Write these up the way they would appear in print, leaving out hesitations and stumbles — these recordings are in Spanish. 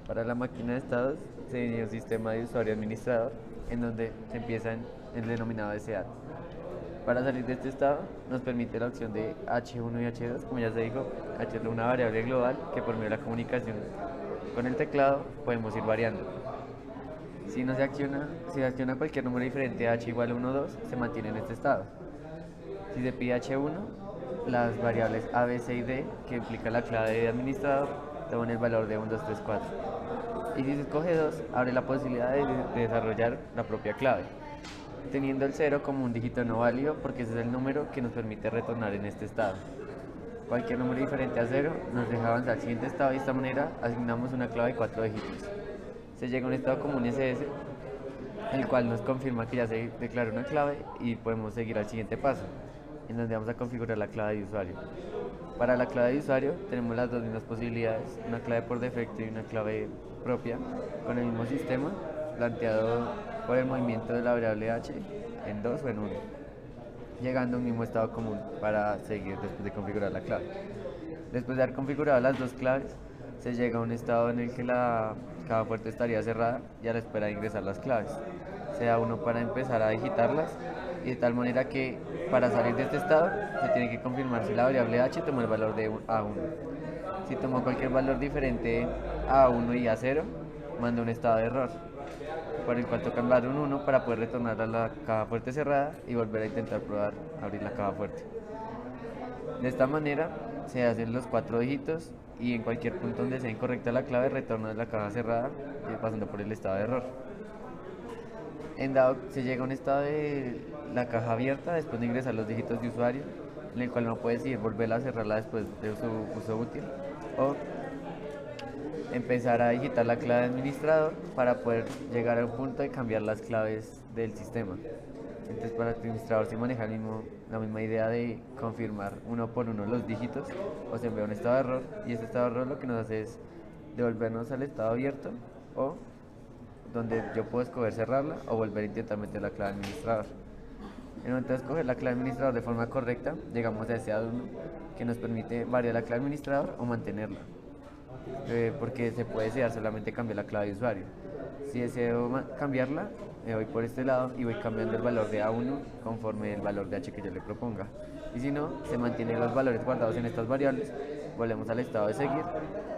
Para la máquina de estados se inicia un sistema de usuario administrador en donde se empieza en el denominado deseado. Para salir de este estado nos permite la opción de H1 y H2, como ya se dijo. H es una variable global que por medio de la comunicación con el teclado podemos ir variando. Si se acciona cualquier número diferente a H igual a 1 o 2, se mantiene en este estado. Si se pide H1, las variables A, B, C y D, que implica la clave de administrador, toman el valor de 1, 2, 3, 4. Y si se escoge 2, abre la posibilidad de desarrollar la propia clave, teniendo el 0 como un dígito no válido porque ese es el número que nos permite retornar en este estado. Cualquier número diferente a 0 nos deja avanzar al siguiente estado y de esta manera asignamos una clave de 4 dígitos. Se llega a un estado como un SS, el cual nos confirma que ya se declaró una clave y podemos seguir al siguiente paso, en donde vamos a configurar la clave de usuario. Para la clave de usuario tenemos las dos mismas posibilidades, una clave por defecto y una clave propia, con el mismo sistema, planteado por el movimiento de la variable h en 2 o en 1, llegando a un mismo estado común para seguir después de configurar la clave. Después de haber configurado las dos claves, se llega a un estado en el que la caja fuerte estaría cerrada y a la espera de ingresar las claves. Se da uno para empezar a digitarlas y de tal manera que para salir de este estado se tiene que confirmar si la variable h tomó el valor de A1. Si tomó cualquier valor diferente a A1 y A0, manda un estado de error, por el cual toca enviar un 1 para poder retornar a la caja fuerte cerrada y volver a intentar probar abrir la caja fuerte. De esta manera se hacen los 4 dígitos y en cualquier punto donde sea incorrecta la clave retorna a la caja cerrada pasando por el estado de error. En dado se llega a un estado de la caja abierta después de ingresar los dígitos de usuario, en el cual no puede decidir volverla a cerrarla después de su uso útil, o empezar a digitar la clave de administrador para poder llegar a un punto de cambiar las claves del sistema. Entonces para el administrador se maneja la misma idea de confirmar uno por uno los dígitos o se envía un estado de error y este estado de error lo que nos hace es devolvernos al estado abierto o donde yo puedo escoger cerrarla o volver a intentar meter la clave administrador. En el momento de escoger la clave administrador de forma correcta, llegamos a ese adorno que nos permite variar la clave administrador o mantenerla, porque se puede desear solamente cambiar la clave de usuario. Si deseo cambiarla, me voy por este lado y voy cambiando el valor de A1 conforme el valor de H que yo le proponga. Y si no, se mantienen los valores guardados en estas variables, volvemos al estado de seguir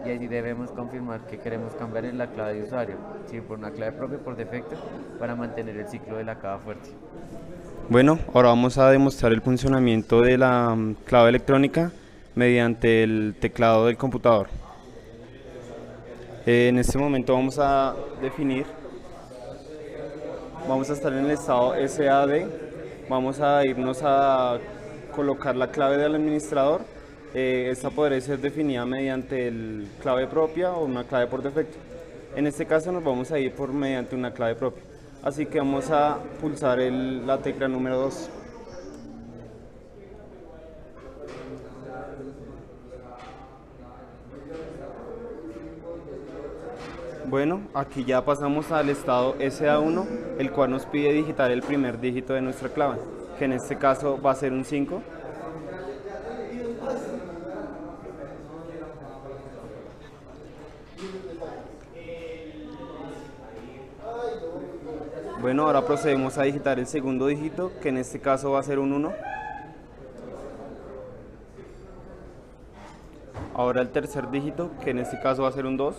y ahí debemos confirmar que queremos cambiar en la clave de usuario, si por una clave propia por defecto, para mantener el ciclo de la caja fuerte. Bueno, ahora vamos a demostrar el funcionamiento de la clave electrónica mediante el teclado del computador. En este momento vamos a definir, vamos a estar en el estado SAD, vamos a irnos a colocar la clave del administrador. Esta podrá ser definida mediante el clave propia o una clave por defecto. En este caso nos vamos a ir por mediante una clave propia. Así que vamos a pulsar la tecla número 2. Bueno, aquí ya pasamos al estado SA1, el cual nos pide digitar el primer dígito de nuestra clave, que en este caso va a ser un 5. Bueno, ahora procedemos a digitar el segundo dígito, que en este caso va a ser un 1. Ahora el tercer dígito, que en este caso va a ser un 2.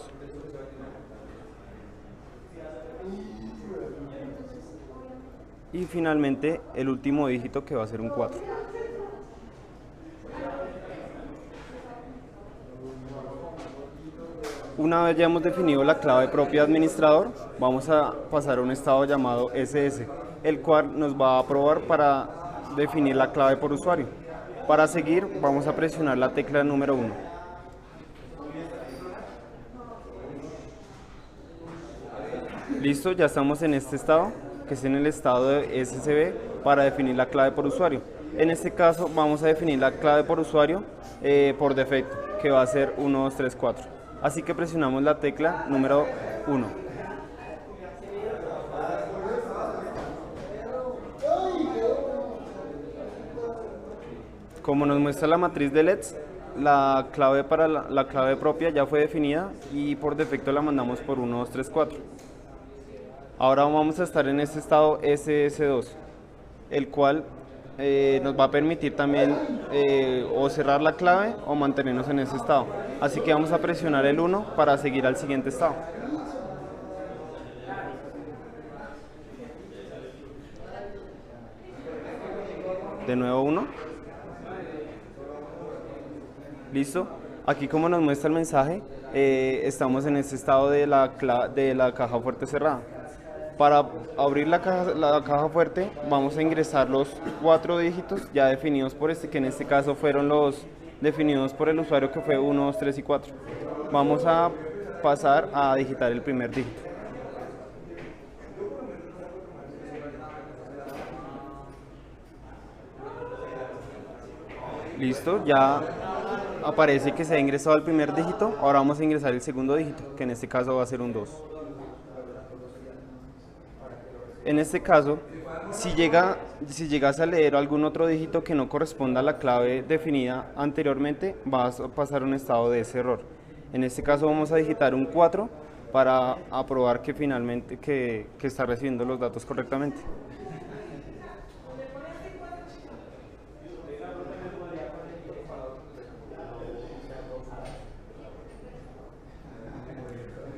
Y finalmente el último dígito, que va a ser un 4. Una vez ya hemos definido la clave propia de administrador, vamos a pasar a un estado llamado SS, el cual nos va a probar para definir la clave por usuario. Para seguir, vamos a presionar la tecla número 1. Listo, ya estamos en este estado, que es en el estado de SSB, para definir la clave por usuario. En este caso vamos a definir la clave por usuario por defecto, que va a ser 1, 2, 3, 4. Así que presionamos la tecla número 1. Como nos muestra la matriz de LEDs, la clave para la clave propia ya fue definida y por defecto la mandamos por 1, 2, 3, 4. Ahora vamos a estar en este estado SS2, el cual nos va a permitir también o cerrar la clave o mantenernos en ese estado. Así que vamos a presionar el 1 para seguir al siguiente estado. De nuevo 1. Listo. Aquí como nos muestra el mensaje, estamos en este estado de la caja fuerte cerrada. Para abrir la caja fuerte vamos a ingresar los 4 dígitos ya definidos por que en este caso fueron los definidos por el usuario, que fue 1, 2, 3 y 4. Vamos a pasar a digitar el primer dígito. Listo, ya aparece que se ha ingresado el primer dígito. Ahora vamos a ingresar el segundo dígito, que en este caso va a ser un 2. En este caso, si llegas a leer algún otro dígito que no corresponda a la clave definida anteriormente, vas a pasar un estado de ese error. En este caso vamos a digitar un 4 para aprobar que finalmente que está recibiendo los datos correctamente.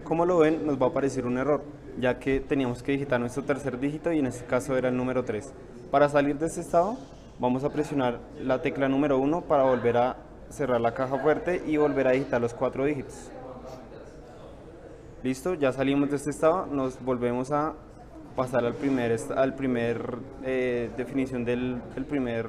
Como lo ven, nos va a aparecer un error, ya que teníamos que digitar nuestro tercer dígito y en este caso era el número 3. Para salir de este estado, vamos a presionar la tecla número 1 para volver a cerrar la caja fuerte y volver a digitar los 4 dígitos. Listo, ya salimos de este estado, nos volvemos a pasar al primer definición del primer.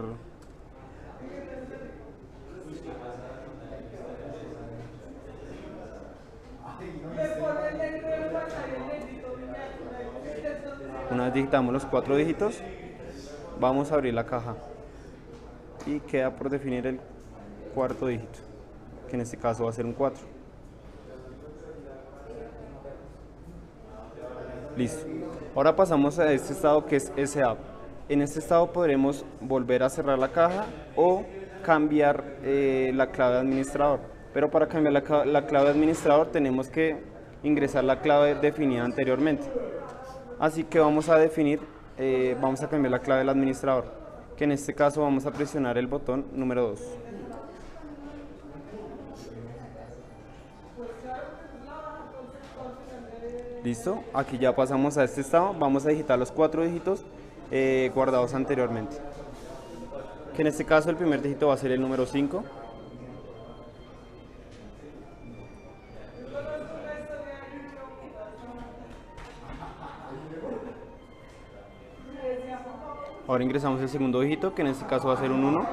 Una vez digitamos los 4 dígitos, vamos a abrir la caja y queda por definir el cuarto dígito, que en este caso va a ser un 4. Listo. Ahora pasamos a este estado que es SA. En este estado podremos volver a cerrar la caja o cambiar la clave de administrador. Pero para cambiar la clave de administrador tenemos que ingresar la clave definida anteriormente. Así que vamos a cambiar la clave del administrador, que en este caso vamos a presionar el botón número 2. Listo, aquí ya pasamos a este estado, vamos a digitar los 4 dígitos guardados anteriormente, que en este caso el primer dígito va a ser el número 5. Ahora ingresamos el segundo dígito, que en este caso va a ser un 1.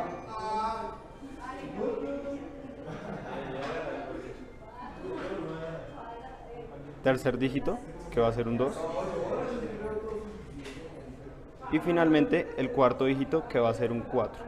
Tercer dígito, que va a ser un 2. Y finalmente el cuarto dígito, que va a ser un 4.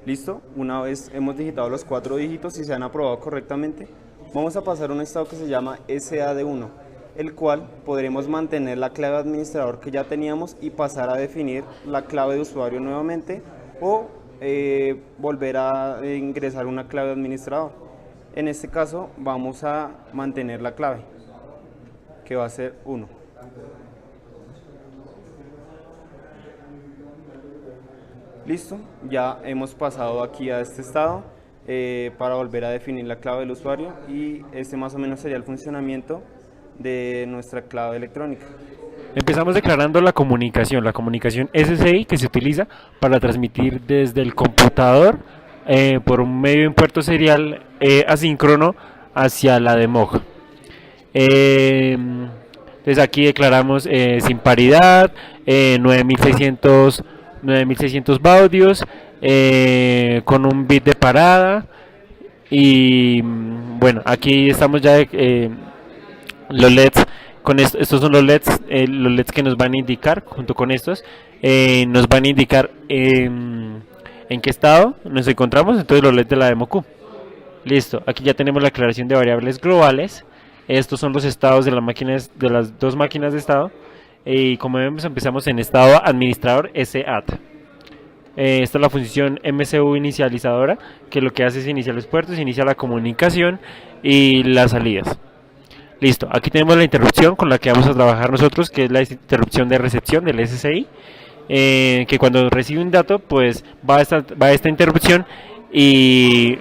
Listo, una vez hemos digitado los 4 dígitos y se han aprobado correctamente, vamos a pasar a un estado que se llama SAD1, el cual podremos mantener la clave de administrador que ya teníamos y pasar a definir la clave de usuario nuevamente o volver a ingresar una clave de administrador. En este caso vamos a mantener la clave, que va a ser 1. Listo, ya hemos pasado aquí a este estado para volver a definir la clave del usuario, y este más o menos sería el funcionamiento de nuestra clave electrónica. Empezamos declarando la comunicación SSI, que se utiliza para transmitir desde el computador por un medio en puerto serial asíncrono hacia la DEMOG. Entonces aquí declaramos sin paridad, 9600 baudios, con un bit de parada. Y bueno, aquí estamos ya los LEDs. Estos son los LEDs que nos van a indicar, junto con estos, nos van a indicar en qué estado nos encontramos. Entonces los LEDs de la DEMOQ. Listo, aquí ya tenemos la aclaración de variables globales. Estos son los estados de las dos máquinas de estado. y como vemos empezamos en estado administrador SAT. Esta es la función MCU inicializadora, que lo que hace es iniciar los puertos, inicia la comunicación y las salidas. Listo, aquí tenemos la interrupción con la que vamos a trabajar nosotros, que es la interrupción de recepción del SSI, que cuando recibe un dato, pues va a esta interrupción y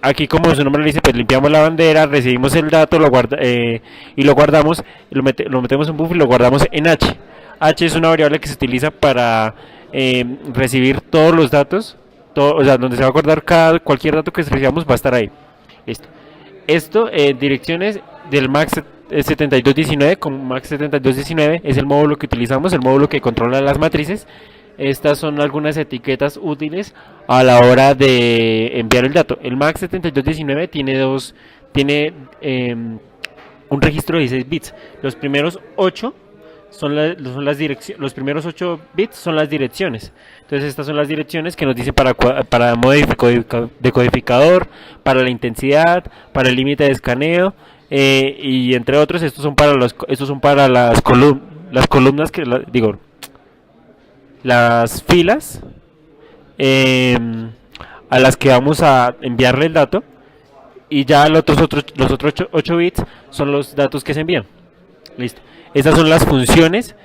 aquí, como su nombre lo dice, pues limpiamos la bandera, recibimos el dato y lo guardamos, lo metemos en buffer y lo guardamos en H. H es una variable que se utiliza para recibir todos los datos, o sea, donde se va a guardar cualquier dato que recibamos va a estar ahí. Listo. Esto, direcciones del MAX 7219, con MAX 7219 es el módulo que utilizamos, el módulo que controla las matrices. Estas son algunas etiquetas útiles a la hora de enviar el dato. El MAX 7219 tiene un registro de 16 bits. Los primeros 8 los primeros 8 bits son las direcciones. Entonces estas son las direcciones que nos dice para modo decodificador, para la intensidad, para el límite de escaneo, y entre otros. Estos son para las columnas las filas a las que vamos a enviarle el dato, y ya los otros 8 bits son los datos que se envían. Listo. Estas son las funciones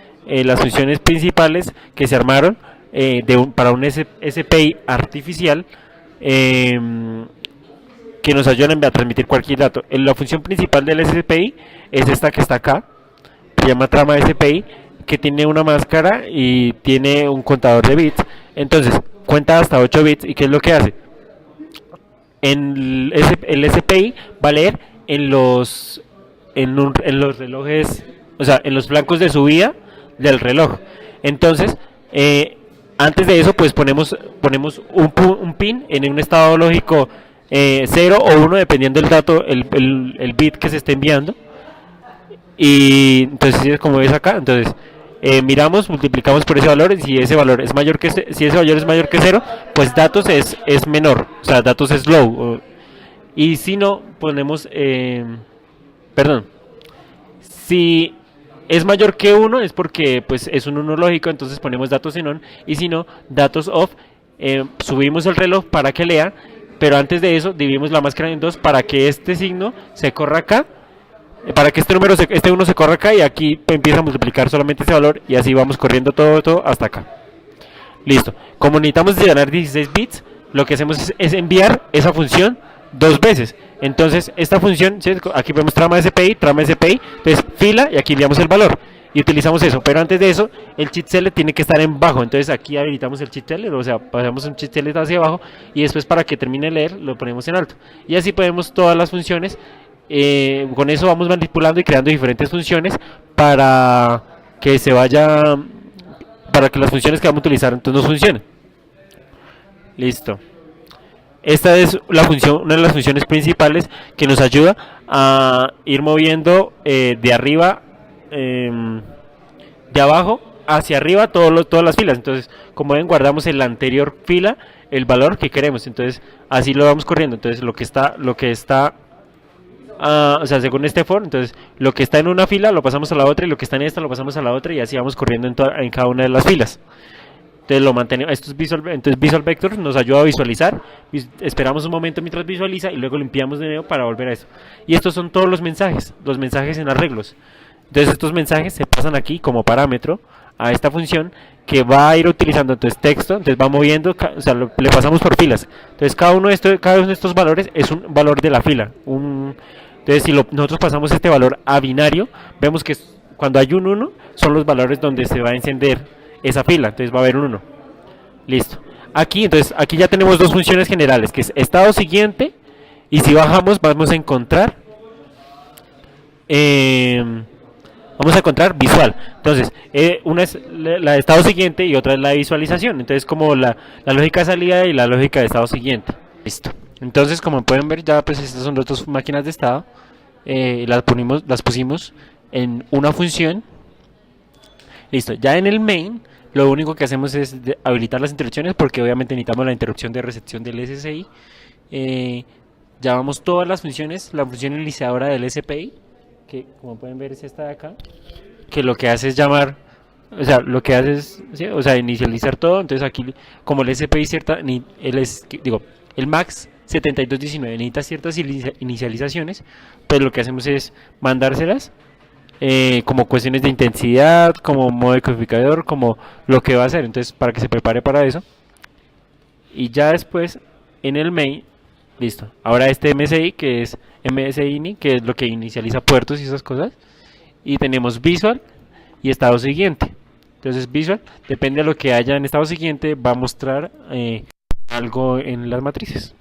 principales que se armaron para un SPI artificial, que nos ayudan a transmitir cualquier dato. La función principal del SPI es esta que está acá, se llama trama SPI, que tiene una máscara y tiene un contador de bits. Entonces cuenta hasta 8 bits. ¿Y qué es lo que hace? El SPI va a leer en los relojes, o sea, en los flancos de subida del reloj. Entonces, antes de eso, pues ponemos un pin en un estado lógico 0 o 1, dependiendo del dato, el bit que se esté enviando. Y entonces, como ves acá, entonces miramos, multiplicamos por ese valor, y si ese valor es mayor que 0, pues datos es menor, o sea, datos es low. Y si no, ponemos, si es mayor que 1 es porque pues es un 1 lógico, entonces ponemos datos en on, y si no, datos off. Subimos el reloj para que lea, pero antes de eso dividimos la máscara en 2 para que este signo se corra acá, para que este 1 se corra acá, y aquí empieza a multiplicar solamente ese valor, y así vamos corriendo todo hasta acá. Listo. Como necesitamos llenar 16 bits, lo que hacemos es enviar esa función 2 veces. Entonces esta función, ¿sí? Aquí vemos trama SPI, entonces fila, y aquí enviamos el valor y utilizamos eso. Pero antes de eso, el cheat select tiene que estar en bajo, entonces aquí habilitamos el cheat select, o sea, pasamos un cheat select hacia abajo, y después, para que termine de leer, lo ponemos en alto, y así podemos todas las funciones. Con eso vamos manipulando y creando diferentes funciones para que las funciones que vamos a utilizar entonces nos funcionen. Listo. Esta es una de las funciones principales que nos ayuda a ir moviendo de arriba, de abajo hacia arriba, todas las filas. Entonces, como ven, guardamos en la anterior fila el valor que queremos. Entonces, así lo vamos corriendo. Entonces, lo que está o sea, según este for, entonces lo que está en una fila lo pasamos a la otra, y lo que está en esta lo pasamos a la otra, y así vamos corriendo en cada una de las filas. Entonces lo mantenemos. Entonces Visual Vector nos ayuda a visualizar. Esperamos un momento mientras visualiza y luego limpiamos de nuevo para volver a eso. Y estos son todos los mensajes en arreglos. Entonces estos mensajes se pasan aquí como parámetro a esta función, que va a ir utilizando entonces texto. Entonces va moviendo, o sea, le pasamos por filas. Entonces cada uno de estos valores es un valor de la fila. Entonces si nosotros pasamos este valor a binario, vemos que cuando hay un 1 son los valores donde se va a encender esa fila, entonces va a haber un 1. Listo. Aquí ya tenemos dos funciones generales, que es estado siguiente, y si bajamos vamos a encontrar visual. Entonces, una es la de estado siguiente y otra es la de visualización. Entonces, como la lógica de salida y la lógica de estado siguiente. Listo. Entonces, como pueden ver, ya pues estas son las dos máquinas de estado. Las pusimos en una función. Listo. Ya en el main, lo único que hacemos es habilitar las interrupciones, porque obviamente necesitamos la interrupción de recepción del SSI. Llamamos todas las funciones, la función iniciadora del SPI, que como pueden ver es esta de acá. que lo que hace es llamar, o sea, lo que hace es, ¿sí? O sea, inicializar todo. Entonces aquí, como el SPI cierta, digo, el MAX 7219 necesita ciertas inicializaciones, pues lo que hacemos es mandárselas como cuestiones de intensidad, como modo de codificador, como lo que va a hacer. Entonces, para que se prepare para eso. Y ya después, en el main, listo. Ahora este MSI, que es MSINI, que es lo que inicializa puertos y esas cosas. Y tenemos Visual y estado siguiente. Entonces Visual, depende de lo que haya en estado siguiente, va a mostrar algo en las matrices.